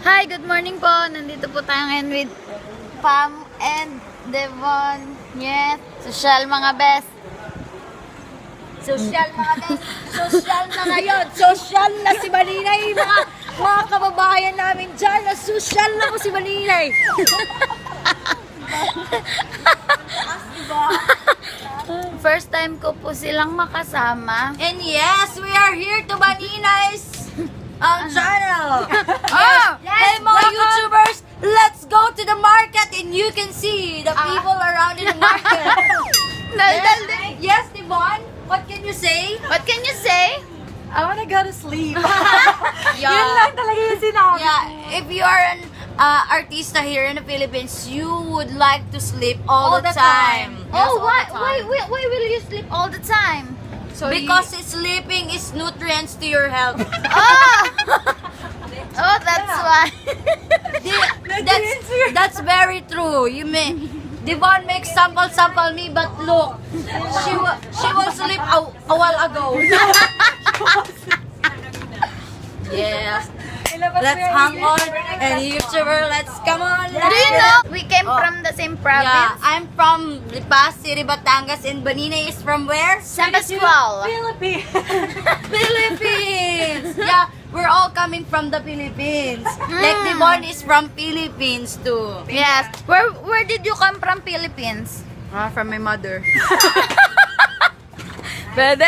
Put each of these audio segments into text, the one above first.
Hi, good morning po. Nandito po tayo ngayon with Pam and Devon. Yes, social mga best. Social mga best. Social na ngayon. Social na si Maninay. Mga kababayan namin dyan. Social na po si Maninay. First time ko po silang makasama. And yes, we are here to Maninay's channel. Hey mga YouTubers, let's go to the market and you can see the people around in the market. Yes, Devon, what can you say? What can you say? I wanna go to sleep. Yeah. Yun lang talaga yung sinabi. Yeah, if you are an artista here in the Philippines, you would like to sleep all the time. Yes, Oh, all why the time. will you sleep all the time? So Because sleeping is nutrients to your health. Oh, that's why. That's very true. You may Devon makes sample me, but look, she will sleep a while ago. Yes. Let's hang on and YouTuber, let's come on. Do you know we came from the same Yeah, province? I'm from Lipas City, Batangas, and Maninay is from where? San Pascual. Philippines. Philippines. Yeah, we're all coming from the Philippines. Like Devon is from Philippines too. Yes. Where did you come from, Philippines? From my mother. Bede.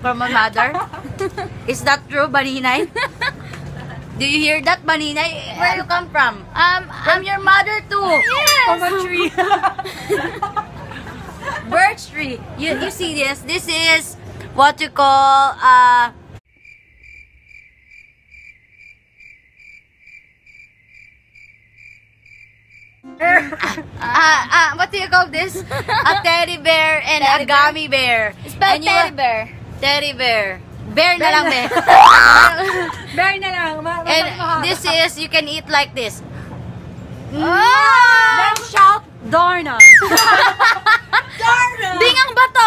From my mother? Is that true, Maninay? Do you hear that, Maninay? Where you come from? From your mother too. Yes. From a tree. Birch tree. You see this? This is what you call what do you call this? A teddy bear and a gummy bear. Spell And you- teddy bear. Teddy bear. Bear na lang, bear. Bear na lang. And this is, you can eat like this. Then shout, Darna. Darna. Bingang bato.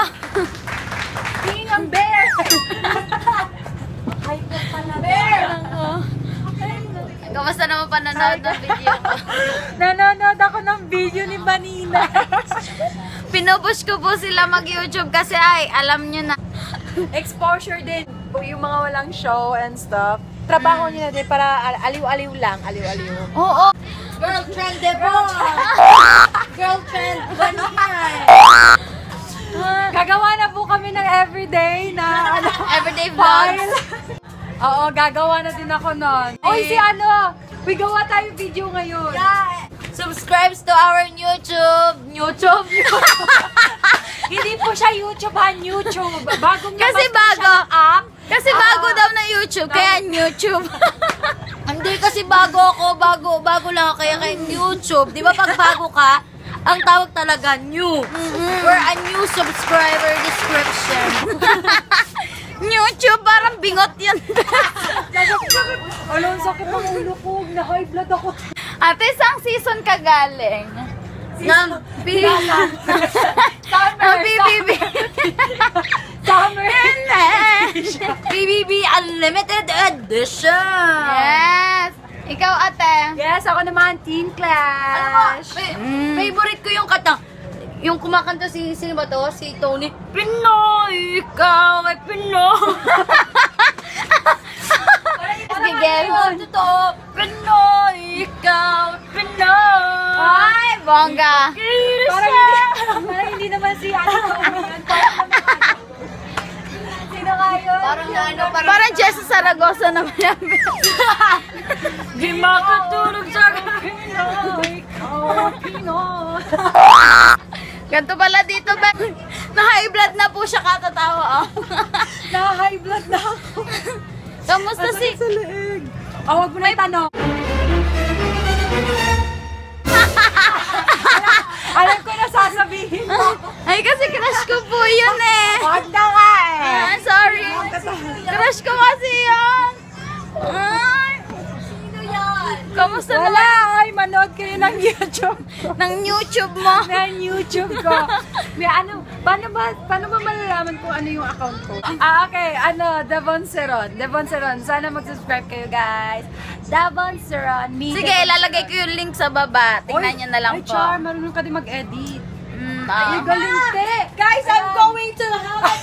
Being a bear. Bear. Kamusta naman pananood ng video ko? Nanonood ako ng video ni Manina. Pinupush ko po sila mag-YouTube kasi ay, alam nyo na. Exposure din. Yung mga walang show and stuff. Trabaho nyo na din para aliw-aliw lang. Aliw-aliw. Oo. Girlfriend Devon! Girlfriend Maninay! Gagawa na po kami ng everyday na Everyday file. vlogs. Oo, gagawa na din ako nun. Oy, si ano, may gawa tayo video ngayon. Yeah. Subscribe to our YouTube. Hindi po siya YouTube, YouTube. Bagong Kasi labas po bago. siya ng app. Kasi bago daw na YouTube, kaya YouTube. Hindi kasi bago ako, bago lang ako kaya kay YouTube. Di ba pag bago ka, ang tawag talaga new. We're a new subscriber description. YouTube, parang bingot yan. Alam, sakit ang ulo ko. Na-high blood ako. Ate, isang season ka galing? Ng Ang PBB. Summer. PBB Unlimited Edition. Yes. Ikaw, ate. Yes, ako naman, Teen Clash. Favorite ko yung kanta. Yung kumakanta sino ba to? Si Tony. Pinoy, ikaw ay Pinoy. Miguel. Totoo. Pinoy, ikaw ay Pinoy. Ay, bongga. Parang hindi naman si Ano Tony yan. Sino nga yun? Parang ano, Parang Jessa Saragosa naman yan. di makatulog sa gabi. Pinoy. Ganto pala dito, ba? Na-high blood na po siya katatawa. Oh. Na-high blood na ako. Kamusta si... Sa leeg. Oh, wag mo na itanong. Alam ko na sasabihin mo. Ay, kasi crush ko po yun eh. Wag na nga eh. Ah, sorry. Crush ko kasi yun. Ay. Sino yan? Kamusta Wala! naman? Ay, manood kayo ng YouTube ko. Ng YouTube mo? Ng YouTube ko. May ano, paano ba malalaman kung ano yung account ko? Okay, Devon Seron. Sana mag-subscribe kayo, guys. Devon Seron. Sige, lalagay ko yung link sa baba. Tingnan nyo na lang ay, po. Char, marunong ka din mag-edit. Ay, Galing, te! Guys, I'm going to have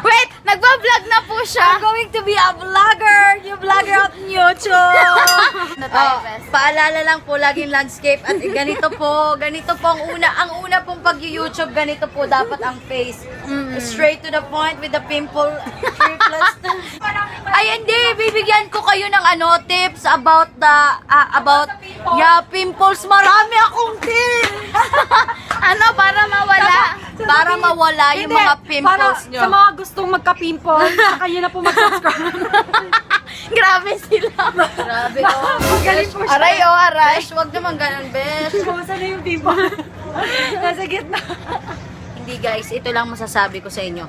Wait, nagba-vlog na po siya. I'm going to be a vlogger! New vlogger of YouTube! Ano tayo, best? Paalala lang po, laging landscape at ganito po ang una pong pag-YouTube, ganito po dapat ang face. Straight to the point with the pimple free plus. Ay, hindi, bibigyan ko kayo ng tips about pimples. Marami akong tips! Ano, para mawala? Para mawala yung mga pimples para nyo. sa mga gustong magka-pimple, saka yun na po mag-subscribe. Grabe sila. Grabe, oh. Magaling po siya. Aray, oh, aray. Besh, wag naman ganun, Besh. Kumusta na yung pimple? Nasa gitna. Hindi guys, ito lang masasabi ko sa inyo.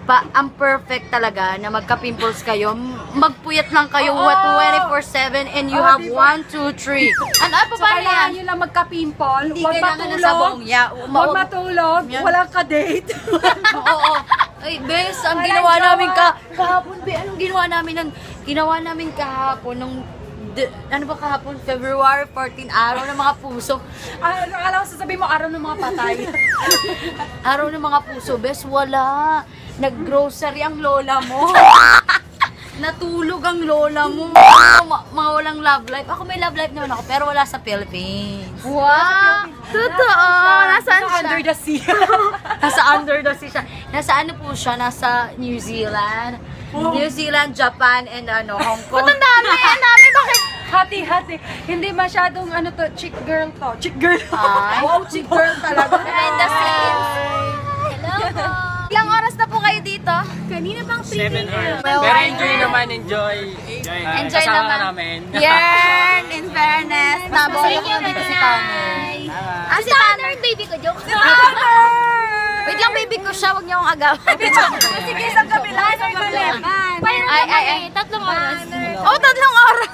Ang perfect talaga na magka-pimples kayo, magpuyat lang kayo 24/7 and you have 1, 2, 3. Ano, So, paano kailangan yan? nyo lang magka-pimple, Hindi huwag kailangan na matulog, sabong. huwag matulog, Yan. walang ka-date. Oo. Ay, Bes, ang Walang ginawa jowa. namin kahapon, Be, anong ginawa namin kahapon nung ano ba kahapon? February 14, araw ng mga puso. Alam ko, sasabihin mo, araw ng mga patay. Araw ng mga puso, Bes, wala. Nag-grocery ang lola mo. Natulog ang lola mo. Mga walang love life. Ako may love life naman ako, pero wala sa Philippines. Wow! Totoo! Nasaan siya? Under the sea. Nasa under the sea siya. Nasa ano po siya? Nasa New Zealand. New Zealand, Japan, and Hong Kong. Ang dami! Ang dami! Bakit? Hati-hati. Hindi masyadong chick girl to. Chick girl. Ay, wow, chick girl talaga. Behind the scenes. Hello po. Ilang oras na po kayo dito? Kanina pang 7 hours. Well, Pero enjoy naman, enjoy. Enjoy Kasama naman. namin. Yarn! In fairness. Nabola ko dito si Tanner. Si Tanner yung baby ko. Joke. Si Tanner! Wait lang, baby ko siya. Huwag niyo akong agawan. Sige, sa kabila. Sa kabila. Ay. 3 oras. Oh, 3 oras!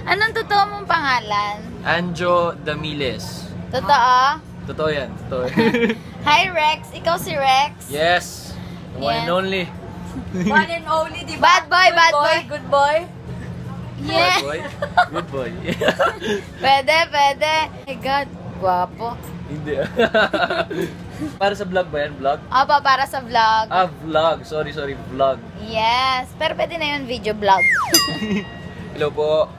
Anong totoo mong pangalan? Anjo Damiles. Totoo? Totoo yan. Totoo. Hi, Rex. Ikaw si Rex? Yes. The one and Yes. only. One and only, di ba? Bad boy, bad boy. Good boy. Yeah. Good boy. Good boy. Pwede. Oh my God. Guwapo. Hindi. Para sa vlog ba yan? Vlog? Opo, para sa vlog. Vlog. Sorry. Vlog. Yes. Pero pwede na yun, video vlog. Hello po.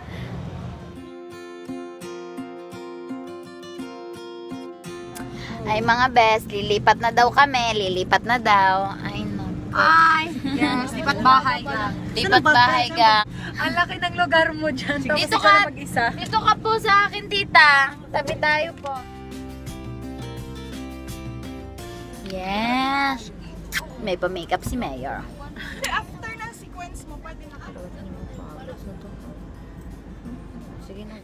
Ay, mga best, lilipat na daw kami. Lilipat na daw. Ay, no. Ay, yes. Lipat bahay ka. Lipat bahay ka. Ang laki ng lugar mo dyan. Tapos Dito ikaw ka, na mag-isa. dito ka po sa akin, tita. Tabi tayo po. Yes. May pa-makeup si Mayor. After ng sequence mo, pwede na Sige na.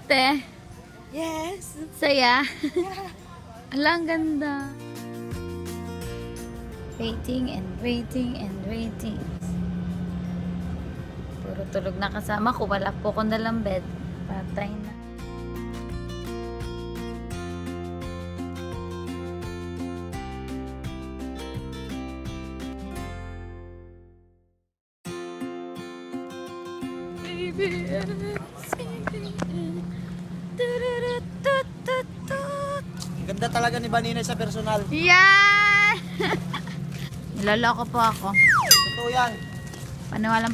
Te, Yes. saya. Ala, ang ganda. Waiting. Puro tulog na kasama ko. Wala po ko nalang bed. Patay na. Ganda talaga ni Baninay sa personal. Yan! Niloloko po ako. Totoo yan. Paniwala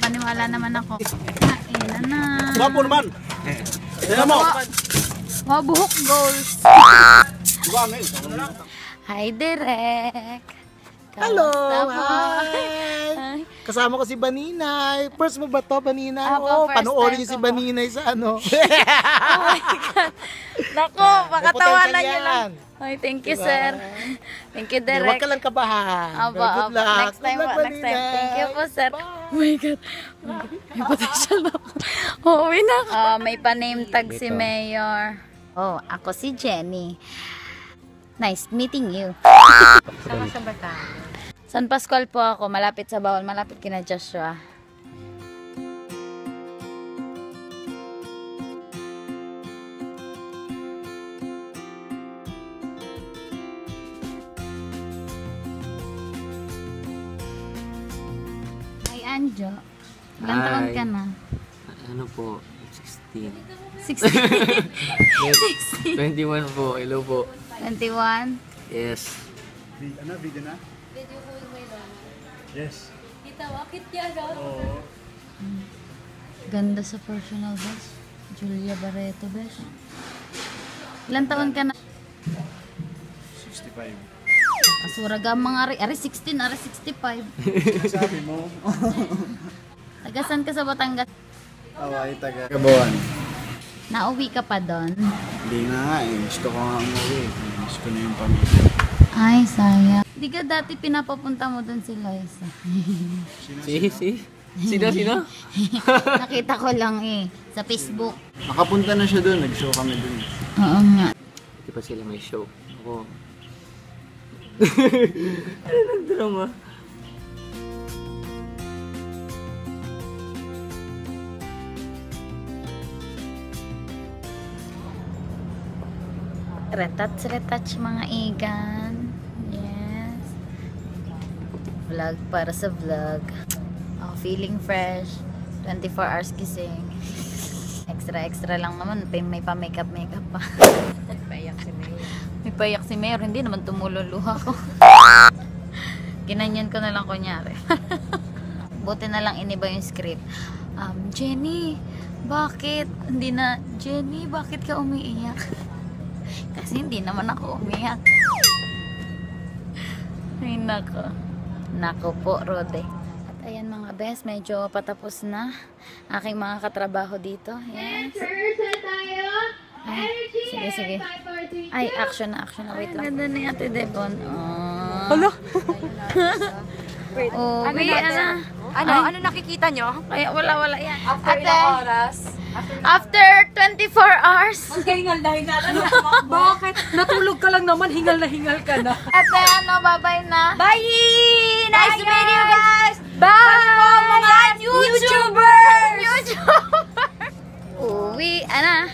naman ako. Kain na. Gwapo naman. Tignan mo. Wow, buhok goals. Diba, ngayon? Hi, Direk. Hello! Kamusta po? Hi! Kasama ko si Baninay. First mo ba to, Baninay? Apo, Oo, first panoorin time niyo si ko po. Baninay sa ano. Naku, makatawanan potential niyo lang. yan. Ay, thank you, Diba? sir. Thank you, Huwag Direk. ka lang kabahan. Opo, Very good opo. luck. Next time Good luck, po, next time. Baninay. Thank you po, sir. Oh my God. May potential na ako. Uuwi na ako. May pa-name tag si Mayor. Oh, ako si Jenny. Nice meeting you. Sama sa bata. San Pascual po ako. Malapit sa Bawal. Malapit kina Joshua. Anjo. Ilang taon ka na? Ano po? 16. 16. 21 po. Hello po. 21. Yes. Video na? Yes. Ganda sa personal best. Julia Barreto best. Ilang taon ka na? 65. Kasuraga mga ari 16, ari 65. Sabi mo? Tagasan ka sa Batangas? Away taga Kabuan. Nauwi ka pa doon? Hindi na nga eh. Gusto ko nga umuwi. Gusto ko na yung pamilya. Ay, sayang. Di ka dati pinapapunta mo doon si Liza. Sino? Nakita ko lang eh, sa Facebook. Nakapunta na siya doon. Nag-show kami doon. Oo nga. Di pa sila may show. Ako. Ano nagdrama? Retouch mga igan. Yes. Vlog para sa vlog. Oh, feeling fresh. 24 hours kissing. Extra lang naman. May pa-makeup pa. May payak si Mayor. Hindi naman tumululuha ko. Ginanyan ko na lang kunyari. Buti na lang iniba yung script. Jenny, bakit? Jenny, bakit ka umiiyak? Kasi hindi naman ako umiyak. Ay, nako. Nako po, Rode. At ayan mga best, medyo patapos na aking mga katrabaho dito. Yes. Ay, sige. Ay, action na. Wait lang. Ganda ni Ate Devon. Hello? Oh, Ano nakikita nyo? Kaya wala yan. After ilang oras? After 24 hours. Hingal na hingal. Bakit? Natulog ka lang naman, hingal na hingal ka na. Ate, bye-bye na. Bye! Nice to meet you guys! Bye! Mga YouTubers! Uwi, ana.